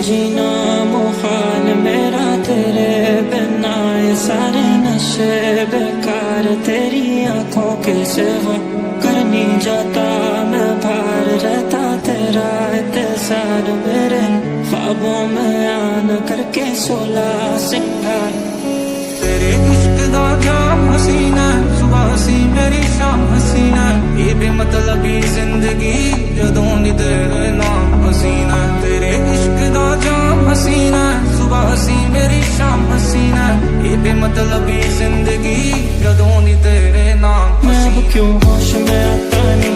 जीना मुहाल मेरा तेरे बिना, ये सारे नशे बेकार तेरी आंखों के सिवा। कर नहीं जाता मैं भार, रहता तेरा इंतजार मेरे ख्वाबों में आन करके 16 सिंगार। तेरे इश्क दा जाम हसीना, सुबह सी मेरी शाम हसीना, ये बेमतलबी जिंदगी जदों दी तेरे नाम हसीना। तेरे इश्क दा जाम हसीना, सुबह सी मेरी शाम हसीना, ये बेमतलबी जिंदगी जदों दी तेरे नाम मैं अब क्यों होश में आता नहीं,